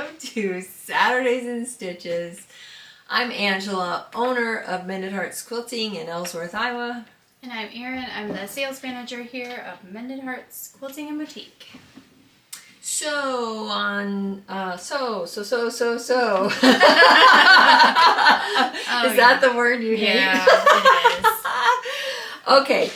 welcome to Saturdays in Stitches. I'm Angela, owner of Mended Hearts Quilting in Ellsworth, Iowa. And I'm Erin. I'm the sales manager here of Mended Hearts Quilting and Boutique. So on, Is that the word you hate? Yeah, it is. Okay.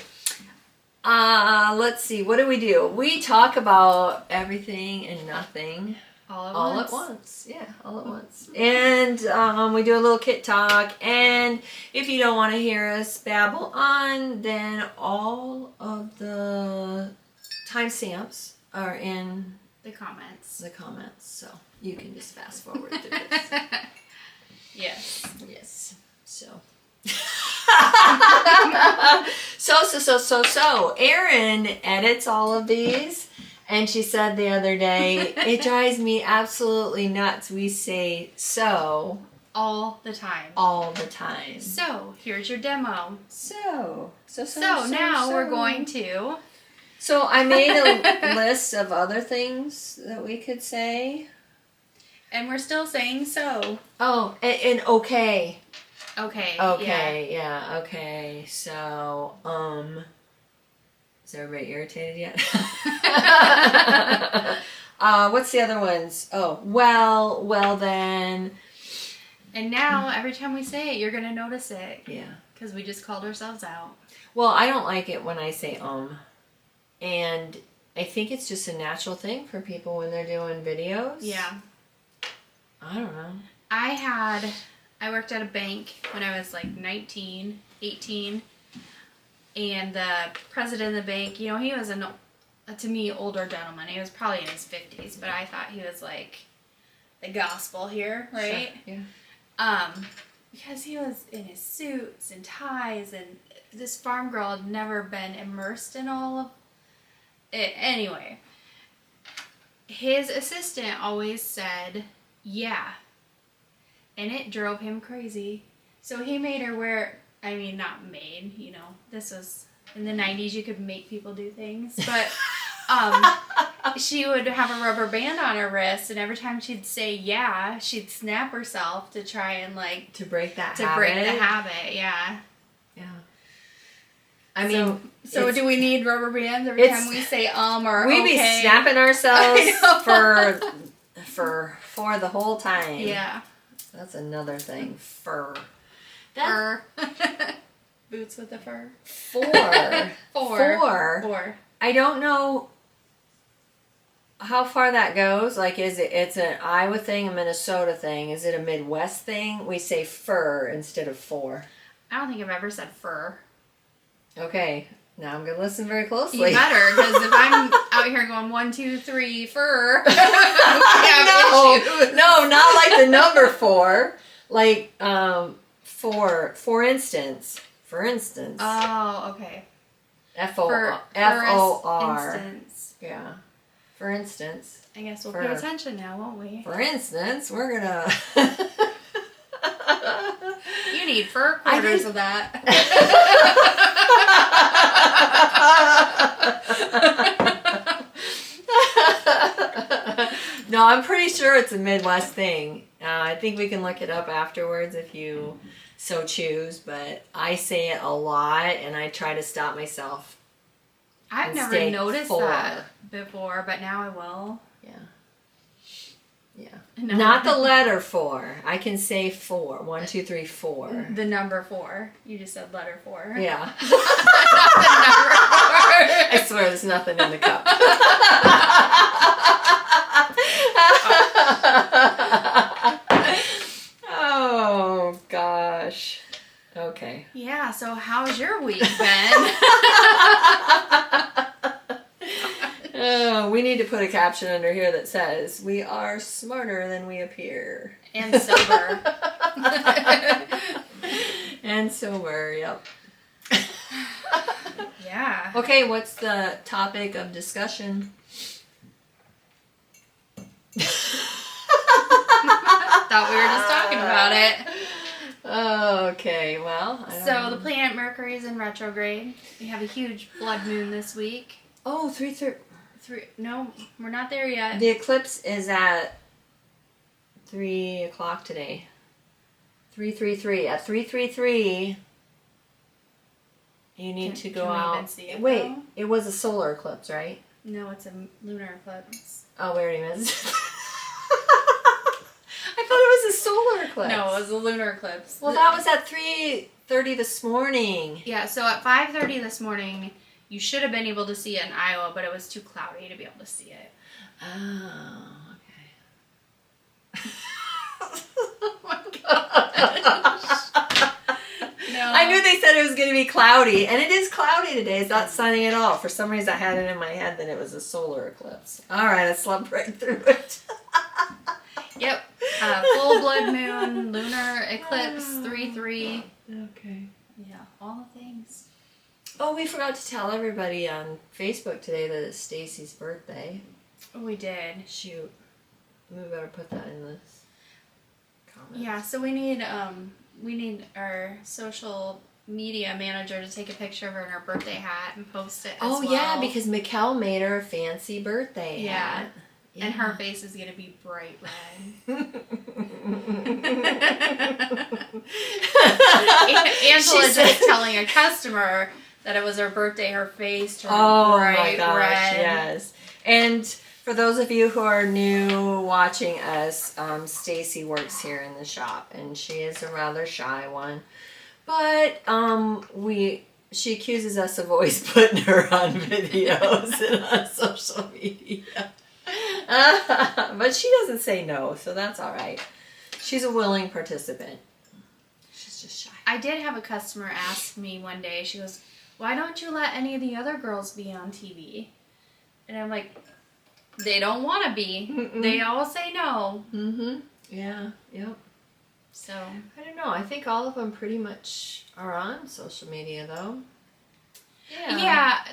Let's see. What do? We talk about everything and nothing. All at once. Yeah, all at once. And we do a little kit talk. And if you don't want to hear us babble on, then all of the timestamps are in the comments. So you can just fast forward to this. Yes. So. So Erin edits all of these, and she said the other day, it drives me absolutely nuts. We say so all the time. So here's your demo. So now we're going to. So I made a list of other things that we could say, and we're still saying so. Oh, and okay. Okay. Yeah. Okay. So, is everybody irritated yet? What's the other ones? Oh, well then. And now, every time we say it, you're going to notice it. Yeah. Because we just called ourselves out. Well, I don't like it when I say and I think it's just a natural thing for people when they're doing videos. Yeah. I don't know. I worked at a bank when I was like 19, 18, and the president of the bank, he was to me, older gentleman. He was probably in his 50s, but I thought he was like the gospel here, right? Sure. Yeah. Because he was in his suits and ties, and this farm girl had never been immersed in all of it. Anyway, his assistant always said, yeah. And it drove him crazy. So he made her wear, not made, this was in the 90s, you could make people do things. But she would have a rubber band on her wrist, and every time she'd say yeah, she'd snap herself to try and to break that habit. To break the habit, yeah. Yeah. So do we need rubber bands every time we say or we'd okay? be snapping ourselves for the whole time. Yeah. That's another thing. Fur. Boots with the fur. Four. I don't know how far that goes. It's an Iowa thing, a Minnesota thing. Is it a Midwest thing? We say fur instead of four. I don't think I've ever said fur. Okay. Now I'm going to listen very closely. You better, because if I'm out here going 1, 2, 3, fur. No, not like the number 4. Like, for instance. Oh, okay. F-O-R. Instance. Yeah. For instance. I guess we'll pay attention now, won't we? For instance, we're going to... You need fur quarters of that. No, I'm pretty sure it's a Midwest thing. I think we can look it up afterwards if you so choose, but I say it a lot, and I try to stop myself. I've never noticed that before, but now I will. Yeah. No. Not the letter 4. I can say 4. 1, 2, 3, 4. The number 4. You just said letter 4. Yeah. The number 4. I swear there's nothing in the cup. Oh, gosh. Okay. Yeah, so how's your week been? We need to put a caption under here that says, "We are smarter than we appear." And sober. And sober, yep. Yeah. Okay, what's the topic of discussion? Thought we were just talking about it. Okay, well. So the planet Mercury is in retrograde. We have a huge blood moon this week. Oh, 3:30. No, we're not there yet. The eclipse is at 3 o'clock today. 3:33. At 3:33, you need to go can we out. even see it, Wait, though? it was a solar eclipse, right? No, it's a lunar eclipse. Oh, we already missed. I thought it was a solar eclipse. No, it was a lunar eclipse. Well, that was at 3:30 this morning. Yeah, so at 5:30 this morning, you should have been able to see it in Iowa, but it was too cloudy to be able to see it. Oh, okay. Oh my gosh. No. I knew they said it was going to be cloudy, and it is cloudy today. It's not sunny at all. For some reason, I had it in my head that it was a solar eclipse. All right, I slept right through it. Yep. Full blood moon, lunar eclipse, 3/3. Okay. Yeah, all the things. Oh, we forgot to tell everybody on Facebook today that it's Stacy's birthday. We did. Shoot. We better put that in this comment. Yeah, so we need our social media manager to take a picture of her in her birthday hat and post it as Oh, well. yeah, because Mikkel made her a fancy birthday hat. And her face is going to be bright red. Angela's just telling a customer that it was her birthday, her face turned bright my gosh, red. yes. And for those of you who are new watching us, Stacy works here in the shop, and she is a rather shy one. But she accuses us of always putting her on videos and on social media. But she doesn't say no, so that's all right. She's a willing participant. She's just shy. I did have a customer ask me one day, she goes, "Why don't you let any of the other girls be on TV?" And I'm like, they don't want to be. Mm-mm. They all say no. Mm-hmm. Yeah, yep. So, I don't know. I think all of them pretty much are on social media, though. yeah,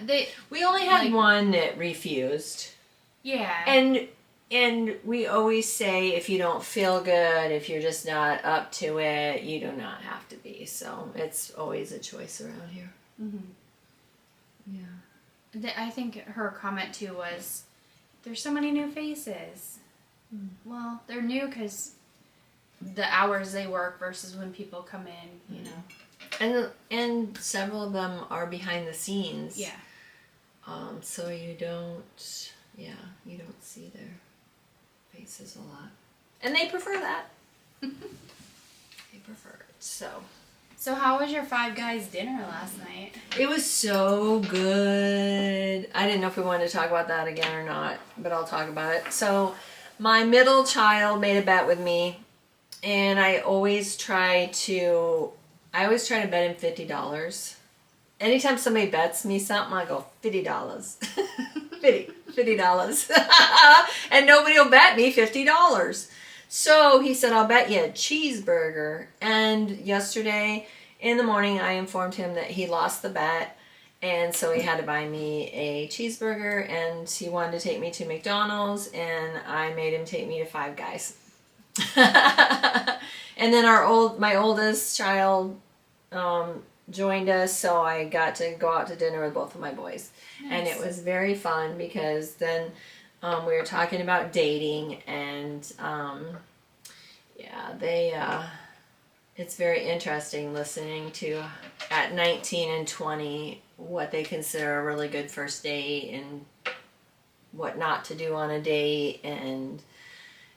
We only had like- one that refused. yeah. And we always say if you don't feel good, if you're just not up to it, you do not have to be. So it's always a choice around here. Mm-hmm. Yeah. I think her comment too was, "There's so many new faces." Mm. Well, they're new because the hours they work versus when people come in, you know. And several of them are behind the scenes. Yeah. So you don't see their faces a lot. And they prefer that. They prefer it. So how was your Five Guys dinner last night? It was so good. I didn't know if we wanted to talk about that again or not, but I'll talk about it. So my middle child made a bet with me, and I always try to bet him $50. Anytime somebody bets me something, I go $50. $50. And nobody will bet me $50. So he said, "I'll bet you a cheeseburger." And yesterday in the morning, I informed him that he lost the bet. And so he had to buy me a cheeseburger, and he wanted to take me to McDonald's, and I made him take me to Five Guys. And then my oldest child joined us, so I got to go out to dinner with both of my boys. Nice. And it was very fun because then we were talking about dating, and it's very interesting listening to, at 19 and 20, what they consider a really good first date and what not to do on a date. And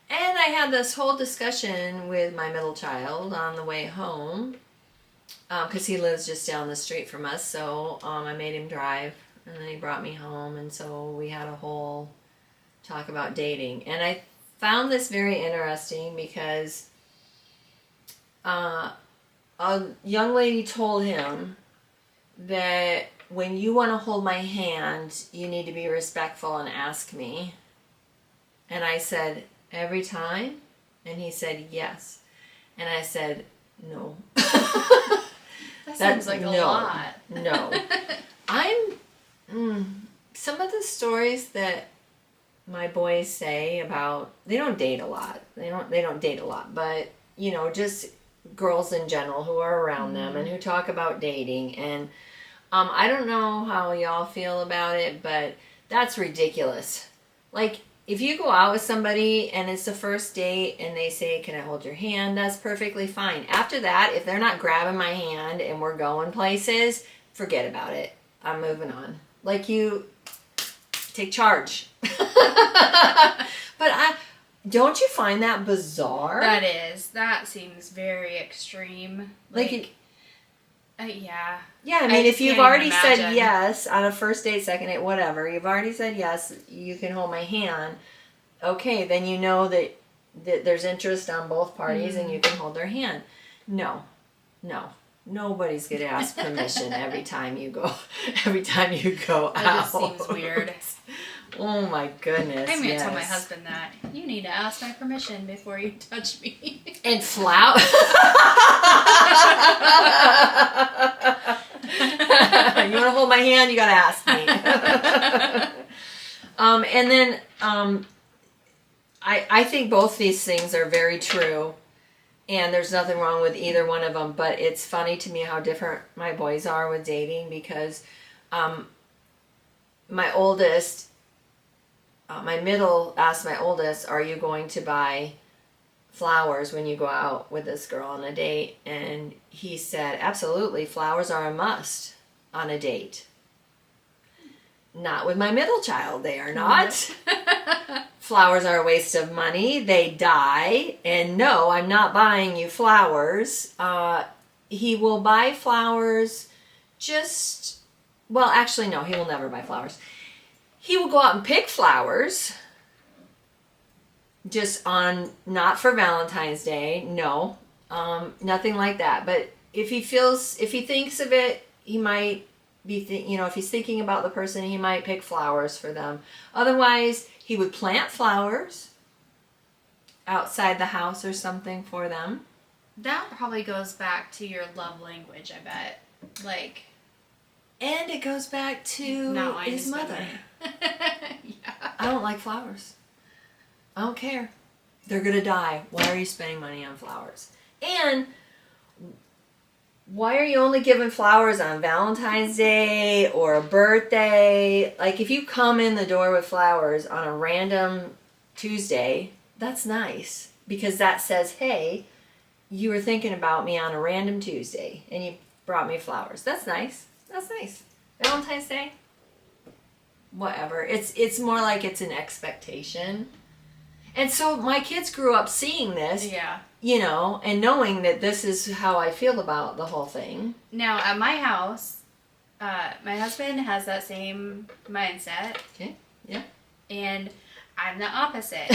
I had this whole discussion with my middle child on the way home, because he lives just down the street from us. So I made him drive, and then he brought me home, and so we had a whole talk about dating. And I found this very interesting because a young lady told him that when you want to hold my hand, you need to be respectful and ask me. And I said, "Every time?" And he said, "Yes." And I said, "No." That seems like a lot. No. Some of the stories that my boys say about, they don't date a lot. They don't date a lot, but just girls in general who are around them and who talk about dating. And I don't know how y'all feel about it, but that's ridiculous. Like, if you go out with somebody and it's the first date and they say, can I hold your hand? That's perfectly fine. After that, if they're not grabbing my hand and we're going places, forget about it. I'm moving on. Like, you take charge. But don't you find that bizarre? That seems very extreme. Yeah. Yeah, I mean, if you've can't already even said imagine. yes on a first date, second date, whatever, you've already said yes, you can hold my hand. Okay, then you know that there's interest on both parties and you can hold their hand. No. Nobody's going to ask permission every time you go out. That just seems weird. Oh my goodness. I'm going to tell my husband that. You need to ask my permission before you touch me. And flout. You want to hold my hand? You got to ask me. And then I think both these things are very true. And there's nothing wrong with either one of them. But it's funny to me how different my boys are with dating, because my oldest, my middle asked my oldest, are you going to buy flowers when you go out with this girl on a date? And he said, absolutely, flowers are a must on a date. Not with my middle child, they are not. Flowers are a waste of money. They die. And no, I'm not buying you flowers. He will buy flowers actually no, he will never buy flowers. He will go out and pick flowers not for Valentine's Day. No, nothing like that. But if he thinks of it, he might be, if he's thinking about the person, he might pick flowers for them. Otherwise, he would plant flowers outside the house or something for them. That probably goes back to your love language, I bet. And it goes back to his mother. Yeah. I don't like flowers. I don't care. They're going to die. Why are you spending money on flowers? And why are you only giving flowers on Valentine's Day or a birthday? Like, if you come in the door with flowers on a random Tuesday, that's nice. Because that says, hey, you were thinking about me on a random Tuesday and you brought me flowers. That's nice. That's nice. Valentine's Day? Whatever. It's more like it's an expectation. And so my kids grew up seeing this. Yeah. And knowing that this is how I feel about the whole thing. Now, at my house, my husband has that same mindset. Okay, yeah. And I'm the opposite.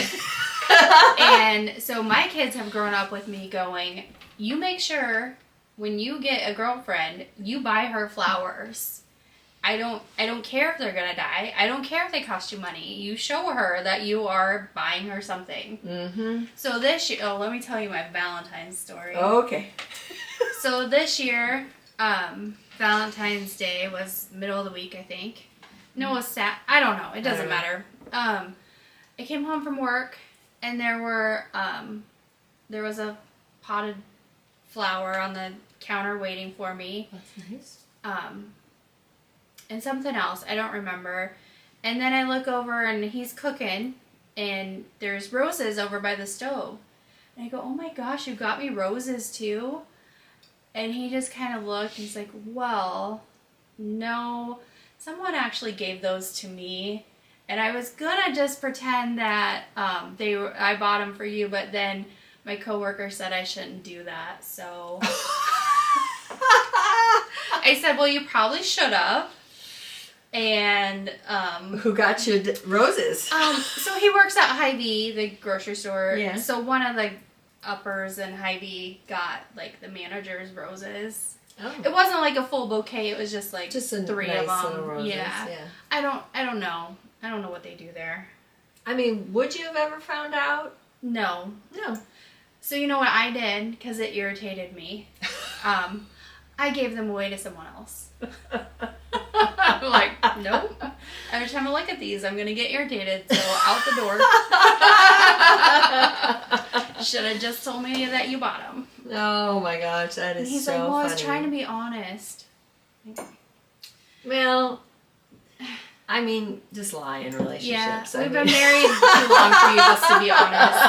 And so my kids have grown up with me going, you make sure when you get a girlfriend, you buy her flowers. I don't care if they're going to die. I don't care if they cost you money. You show her that you are buying her something. Mm-hmm. So this year, let me tell you my Valentine's story. Okay. So this year, Valentine's Day was middle of the week, I think. No, it was I don't know. It doesn't matter. I came home from work, and there was a potted flower on the counter waiting for me. That's nice. And something else, I don't remember. And then I look over and he's cooking and there's roses over by the stove. And I go, oh my gosh, you got me roses too? And he just kind of looked and he's like, well, no, someone actually gave those to me. And I was gonna just pretend that I bought them for you, but then my coworker said I shouldn't do that, so I said, well, you probably should have. And who got you roses? So he works at Hy-Vee, the grocery store. Yeah. So one of the uppers in Hy-Vee got like the manager's roses. Oh. It wasn't like a full bouquet. It was just like a 3 nice of them. little roses. Yeah. I don't know. I don't know what they do there. I mean, would you have ever found out? No. So you know what I did, because it irritated me? I gave them away to someone else. I'm like, nope. Every time I look at these, I'm going to get irritated, so out the door. Should have just told me that you bought them. Oh my gosh, that is so funny. He's like, well, I was trying to be honest. Well, I mean, just lie in relationships. Yeah, we've been married too long for you, just to be honest.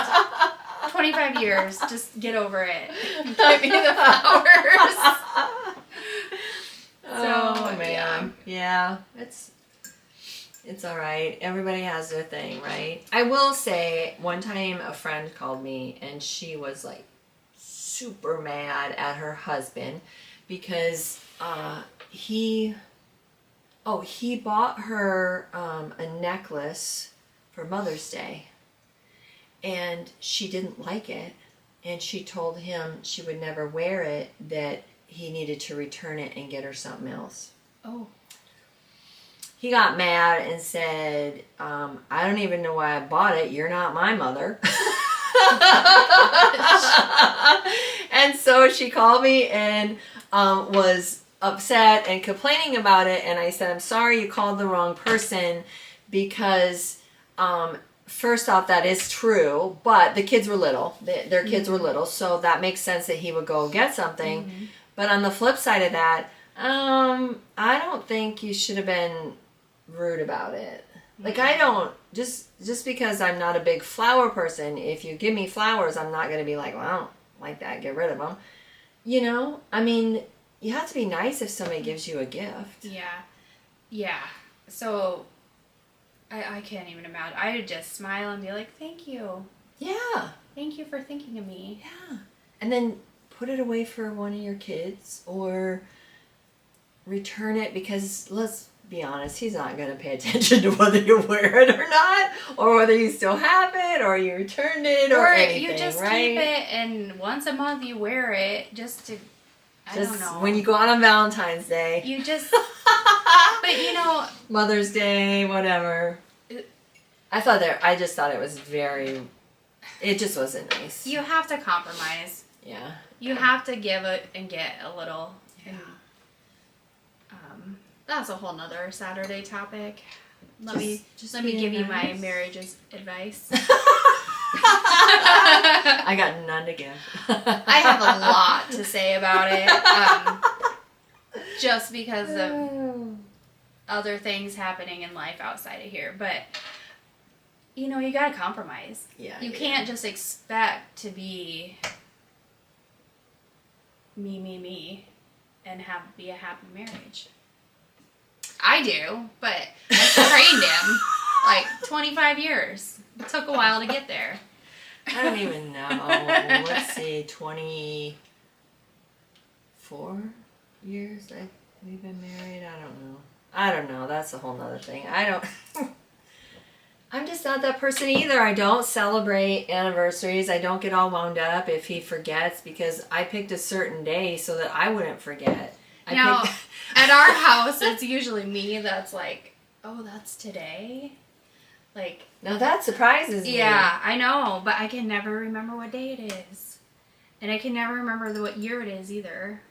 25 years. Just get over it. Give me the flowers. Oh, man. Yeah. It's all right. Everybody has their thing, right? I will say, one time a friend called me and she was like super mad at her husband because he bought her a necklace for Mother's Day and she didn't like it, and she told him she would never wear it, that he needed to return it and get her something else. Oh. He got mad and said, I don't even know why I bought it. You're not my mother. And so she called me and was upset and complaining about it. And I said, I'm sorry you called the wrong person, because first off, that is true. But the kids were little. Their kids were little. So that makes sense that he would go get something. Mm-hmm. But on the flip side of that, I don't think you should have been rude about it. Like, I don't, just because I'm not a big flower person, if you give me flowers, I'm not going to be like, well, I don't like that, get rid of them. You know, I mean, you have to be nice if somebody gives you a gift. Yeah. So I can't even imagine. I would just smile and be like, thank you. Yeah. Thank you for thinking of me. Yeah. And then put it away for one of your kids, or return it, because let's be honest, he's not going to pay attention to whether you wear it or not, or whether you still have it, or you returned it, or anything, you just right? keep it, and once a month you wear it just to, I don't know. When you go out on Valentine's Day. You just, but you know. Mother's Day, whatever. I just thought it was it just wasn't nice. You have to compromise. Yeah. You have to give it and get a little. Yeah. That's a whole nother Saturday topic. Let me give you my marriage advice. I got none to give. I have a lot to say about it. Just because of other things happening in life outside of here. But, you know, you gotta compromise. Yeah. You can't just expect to be me, and be a happy marriage. I do, but I trained him like 25 years. It took a while to get there. I don't even know. Let's see, 24 years we've been married. I don't know. That's a whole nother thing. I'm just not that person either. I don't celebrate anniversaries. I don't get all wound up if he forgets, because I picked a certain day so that I wouldn't forget. At our house, it's usually me that's like, oh, that's today? Like... Now that surprises me. Yeah, I know, but I can never remember what day it is. And I can never remember what year it is either.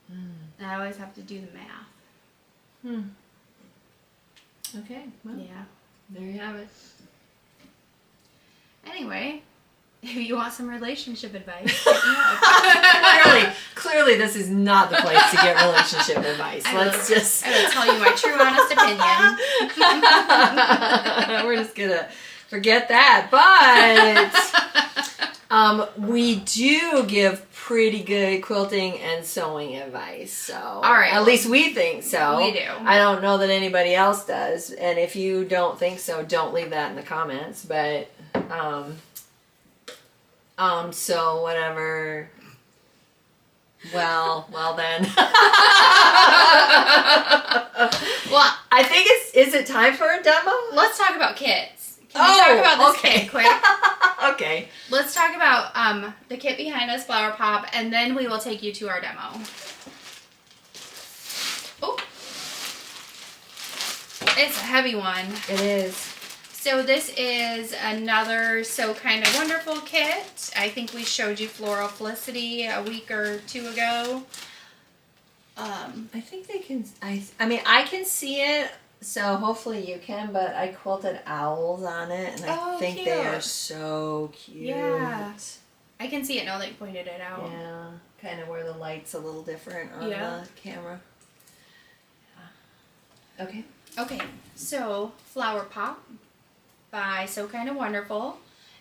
And I always have to do the math. Okay, well, yeah. There you have it. Anyway... If you want some relationship advice, hit me up. Clearly, this is not the place to get relationship advice. I will tell you my true, honest opinion. We're just gonna forget that, but we do give pretty good quilting and sewing advice. So, all right, at least we think so. We do. I don't know that anybody else does, and if you don't think so, don't leave that in the comments. But so whatever. Well then. Well, I think is it time for a demo? Let's talk about kits. Can we talk about this kit quick? Okay. Let's talk about the kit behind us, Flower Pop, and then we will take you to our demo. Oh. It's a heavy one. It is. So this is another So Kind of Wonderful kit. I think we showed you Floral Felicity a week or two ago. I think they can, I mean, I can see it, so hopefully you can, but I quilted owls on it, and I think cute. they are so cute. Yeah. I can see it now that you pointed it out. Yeah, kind of where the light's a little different on the camera. Yeah. Okay. Okay, so Flower Pop by So Kinda Wonderful.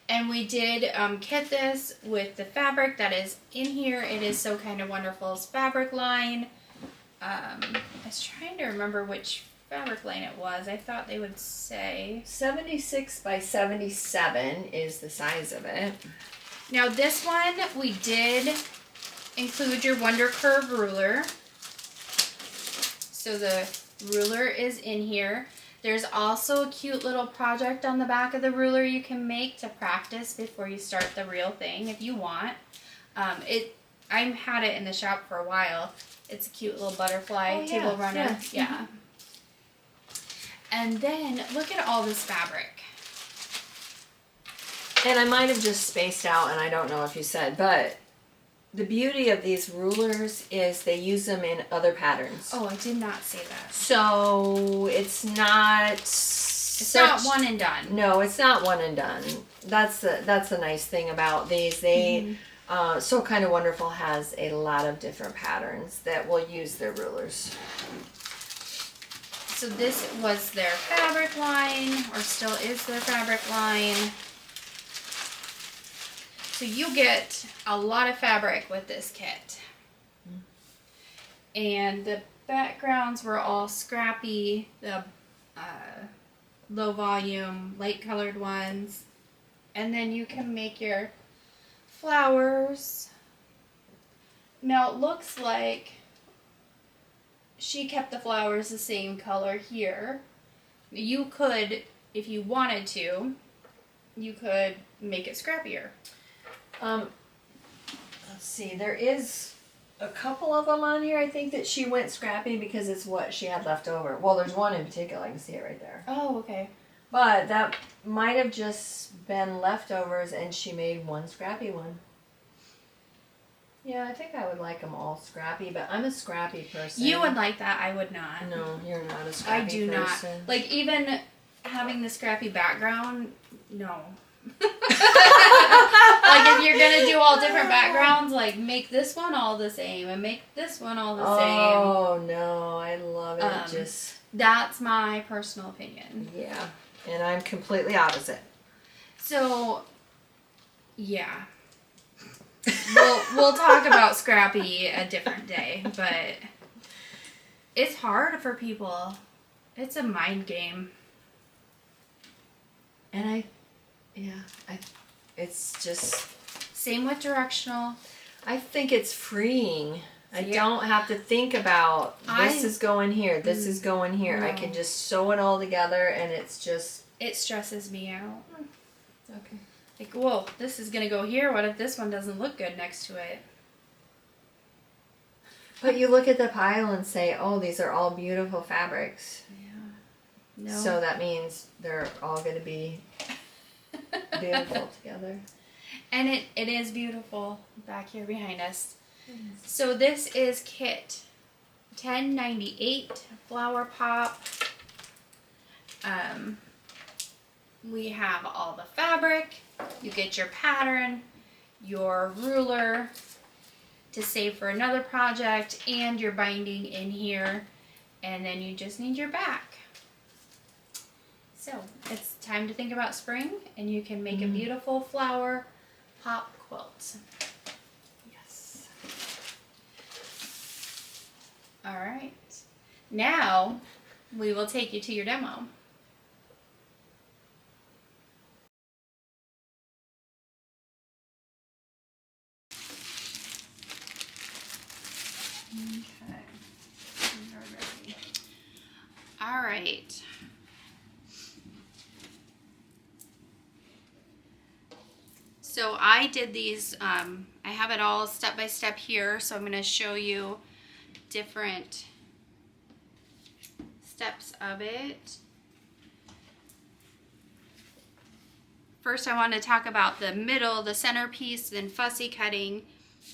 And we did kit this with the fabric that is in here. It is So Kinda Wonderful's fabric line. I was trying to remember which fabric line it was. I thought they would say 76 by 77 is the size of it. Now this one, we did include your Wonder Curve ruler. So the ruler is in here. There's also a cute little project on the back of the ruler you can make to practice before you start the real thing if you want. I've had it in the shop for a while. It's a cute little butterfly table runner. Yeah. And then look at all this fabric. And I might have just spaced out, and I don't know if you said, but the beauty of these rulers is they use them in other patterns. Oh, I did not say that. So it's not... It's not one and done. No, it's not one and done. That's the nice thing about these. They... So Kinda Wonderful has a lot of different patterns that will use their rulers. So this was their fabric line, or still is their fabric line. So you get a lot of fabric with this kit. And the backgrounds were all scrappy, the low volume, light colored ones. And then you can make your flowers. Now it looks like she kept the flowers the same color here. You could, if you wanted to, you could make it scrappier. Let's see, there is a couple of them on here. I think that she went scrappy because it's what she had left over. Well, there's one in particular. I can see it right there. Oh, okay. But that might have just been leftovers and she made one scrappy one. Yeah, I think I would like them all scrappy, but I'm a scrappy person. You would like that. I would not. No, you're not a scrappy person. I do not. Like, even having the scrappy background, no. Like, if you're going to do all different backgrounds, like, make this one all the same and make this one all the same. Oh, no. I love it. That's my personal opinion. Yeah. And I'm completely opposite. So, yeah. We'll talk about scrappy a different day, but it's hard for people. It's a mind game. And it's just... Same with directional. I think it's freeing. I don't have to think about this is going here, this is going here. No. I can just sew it all together and it's just... It stresses me out. Okay. Like, whoa, this is going to go here. What if this one doesn't look good next to it? But you look at the pile and say, oh, these are all beautiful fabrics. Yeah. No. So that means they're all going to be beautiful together. And it is beautiful back here behind us. So this is kit 1098 Flower Pop. We have all the fabric. You get your pattern, your ruler to save for another project, and your binding in here. And then you just need your back. So it's time to think about spring, and you can make a beautiful flower pop quilt. Yes. All right. Now we will take you to your demo. Okay. We are ready. All right. So I did these, I have it all step by step here, so I'm going to show you different steps of it. First I want to talk about the middle, the centerpiece, then fussy cutting.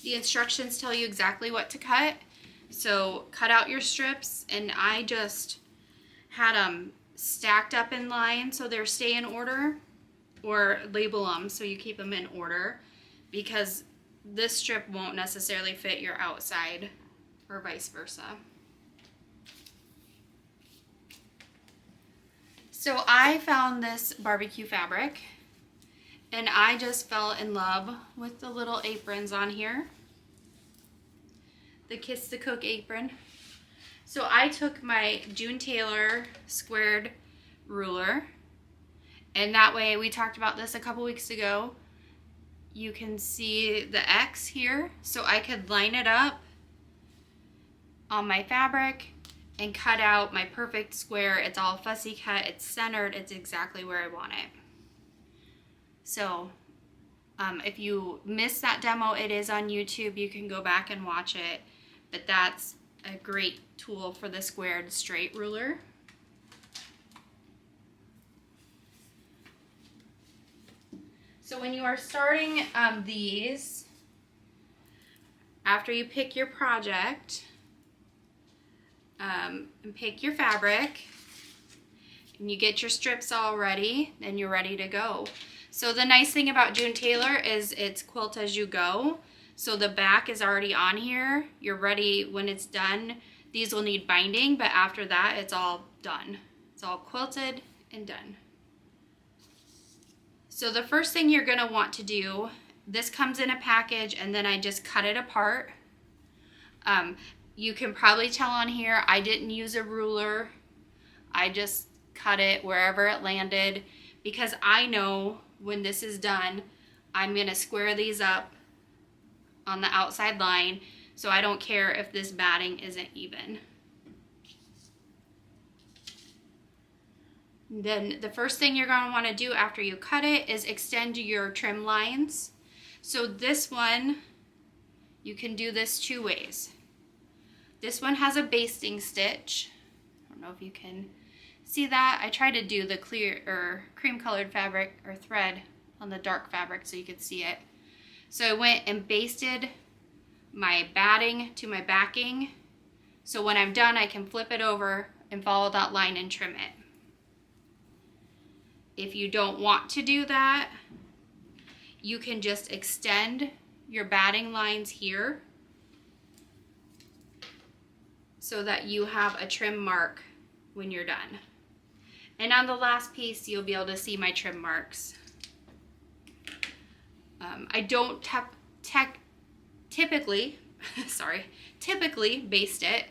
The instructions tell you exactly what to cut. So cut out your strips, and I just had them stacked up in line so they're stay in order, or label them so you keep them in order, because this strip won't necessarily fit your outside or vice versa. So I found this barbecue fabric and I just fell in love with the little aprons on here. The Kiss the Cook apron. So I took my June Tailor squared ruler, and that way, we talked about this a couple weeks ago, you can see the X here, so I could line it up on my fabric and cut out my perfect square. It's all fussy cut, it's centered, it's exactly where I want it. So if you missed that demo, it is on YouTube. You can go back and watch it, but that's a great tool for the squared straight ruler. So when you are starting these, after you pick your project and pick your fabric and you get your strips all ready, then you're ready to go. So the nice thing about June Tailor is it's Quilt As You Go. So the back is already on here. You're ready when it's done. These will need binding, but after that, it's all done. It's all quilted and done. So the first thing you're gonna want to do, this comes in a package and then I just cut it apart. You can probably tell on here, I didn't use a ruler. I just cut it wherever it landed because I know when this is done, I'm gonna square these up on the outside line, so I don't care if this batting isn't even. Then the first thing you're going to want to do after you cut it is extend your trim lines. So this one, you can do this two ways. This one has a basting stitch. I don't know if you can see that. I tried to do the clear or cream colored fabric or thread on the dark fabric so you could see it. So I went and basted my batting to my backing. So when I'm done, I can flip it over and follow that line and trim it. If you don't want to do that, you can just extend your batting lines here so that you have a trim mark when you're done. And on the last piece, you'll be able to see my trim marks. I don't typically baste it,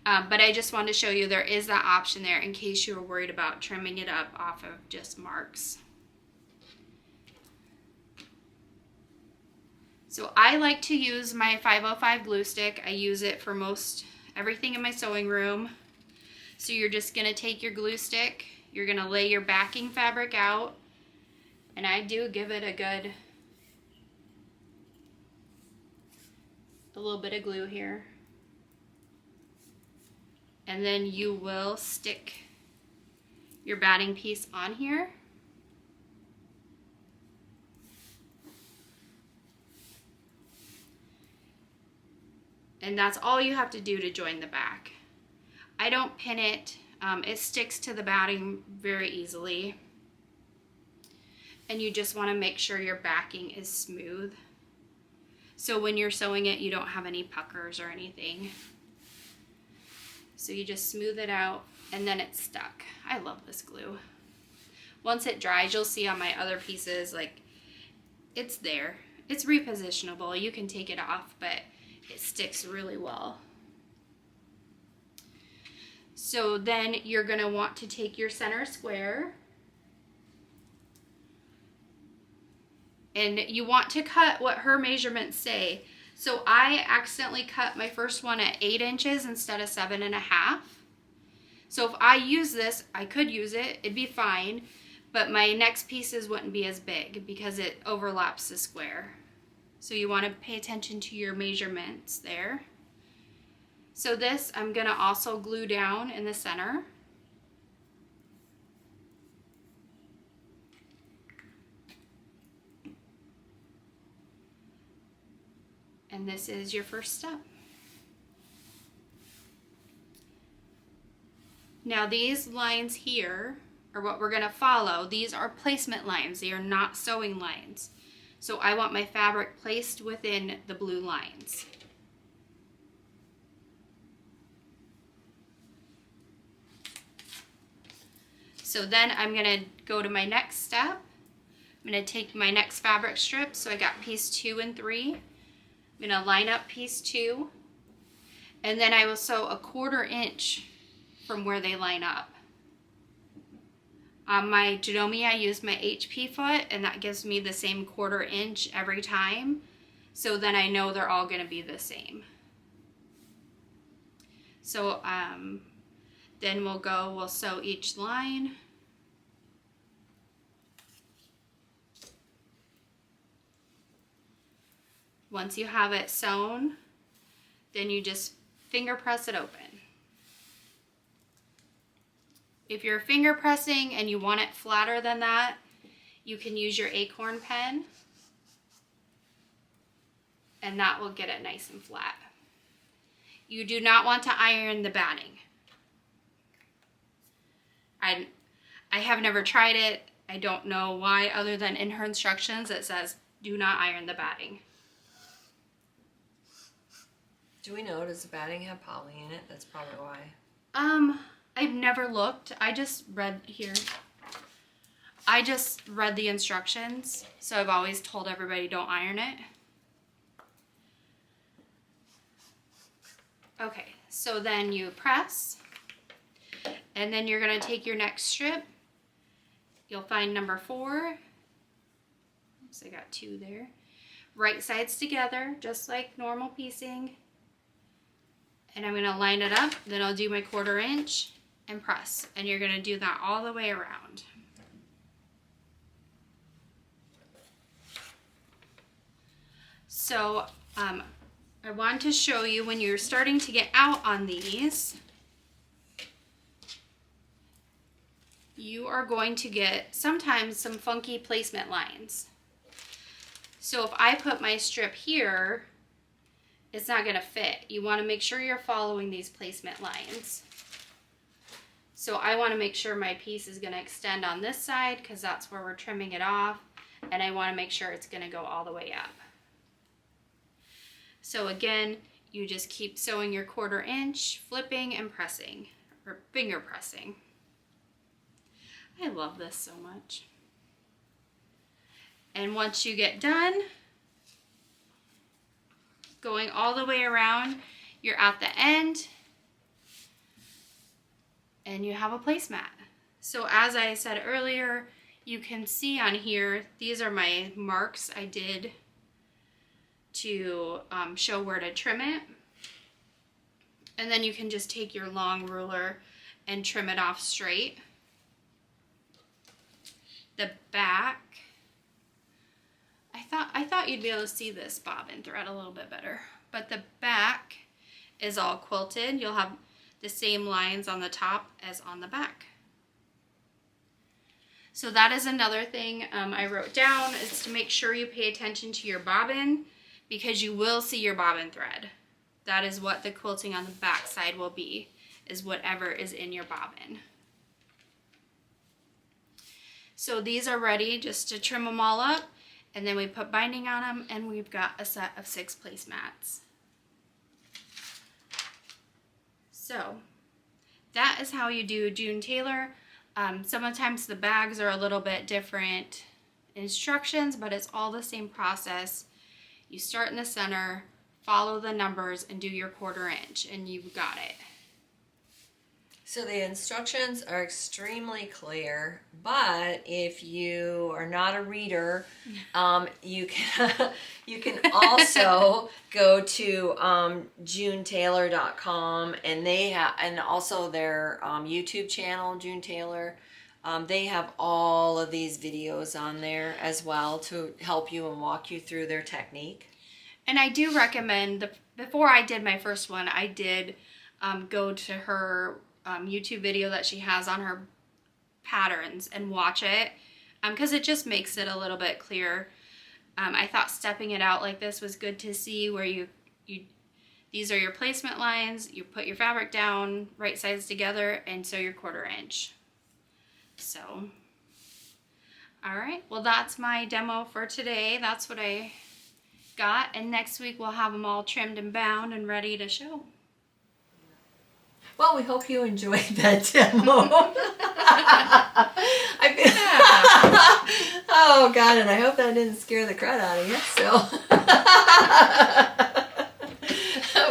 but I just wanted to show you there is that option there in case you were worried about trimming it up off of just marks. So I like to use my 505 glue stick. I use it for most everything in my sewing room. So you're just gonna take your glue stick, you're gonna lay your backing fabric out, and I do give it a little bit of glue here. And then you will stick your batting piece on here. And that's all you have to do to join the back. I don't pin it. It sticks to the batting very easily. And you just want to make sure your backing is smooth. So when you're sewing it, you don't have any puckers or anything. So you just smooth it out and then it's stuck. I love this glue. Once it dries, you'll see on my other pieces, like, it's there. It's repositionable. You can take it off, but it sticks really well. So then you're gonna want to take your center square and you want to cut what her measurements say. So I accidentally cut my first one at 8 inches instead of 7.5. So if I use this, I could use it, it'd be fine, but my next pieces wouldn't be as big because it overlaps the square. So you want to pay attention to your measurements there. So this I'm going to also glue down in the center. And this is your first step. Now these lines here are what we're going to follow. These are placement lines. They are not sewing lines. So I want my fabric placed within the blue lines. So then I'm gonna go to my next step. I'm gonna take my next fabric strip. So I got piece 2 and 3. I'm gonna line up piece 2, and then I will sew a 1/4 inch from where they line up. On my Janome, I use my HP foot, and that gives me the same 1/4 inch every time. So then I know they're all gonna be the same. So then we'll sew each line. Once you have it sewn, then you just finger press it open. If you're finger pressing and you want it flatter than that, you can use your acorn pen, and that will get it nice and flat. You do not want to iron the batting. I have never tried it. I don't know why, other than in her instructions it says do not iron the batting. Do we know, does the batting have poly in it? That's probably why. I've never looked. I just read here. I just read the instructions, so I've always told everybody don't iron it. Okay, so then you press, and then you're gonna take your next strip. You'll find number 4. Oops, I got 2 there. Right sides together, just like normal piecing. And I'm gonna line it up, then I'll do my 1/4 inch and press. And you're gonna do that all the way around. So I want to show you when you're starting to get out on these, you are going to get sometimes some funky placement lines. So if I put my strip here, it's not gonna fit. You wanna make sure you're following these placement lines. So I wanna make sure my piece is gonna extend on this side because that's where we're trimming it off, and I wanna make sure it's gonna go all the way up. So again, you just keep sewing your 1/4 inch, flipping and pressing, or finger pressing. I love this so much. And once you get done, going all the way around, you're at the end, and you have a placemat. So as I said earlier, you can see on here, these are my marks I did to show where to trim it. And then you can just take your long ruler and trim it off straight. The back, I thought you'd be able to see this bobbin thread a little bit better, but the back is all quilted. You'll have the same lines on the top as on the back. So that is another thing I wrote down, is to make sure you pay attention to your bobbin, because you will see your bobbin thread. That is what the quilting on the back side will be, is whatever is in your bobbin. So these are ready just to trim them all up, and then we put binding on them, and we've got a set of 6 placemats. So that is how you do June Tailor. Sometimes the bags are a little bit different instructions, but it's all the same process. You start in the center, follow the numbers, and do your 1/4 inch, and you've got it. So the instructions are extremely clear, but if you are not a reader, you can also go to JuneTailor.com, and they have, and also their YouTube channel, June Tailor. They have all of these videos on there as well to help you and walk you through their technique. And I do recommend, before I did my first one, I did go to her YouTube video that she has on her patterns and watch it, because it just makes it a little bit clearer. I thought stepping it out like this was good to see, where these are your placement lines, you put your fabric down, right sides together, and sew your 1/4 inch. So, all right, well, that's my demo for today. That's what I got, and next week we'll have them all trimmed and bound and ready to show. Well, we hope you enjoyed that demo. Oh God, and I hope that didn't scare the crud out of you. So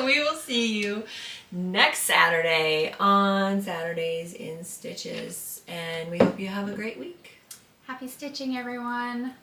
we will see you next Saturday on Saturdays in Stitches, and we hope you have a great week. Happy stitching, everyone.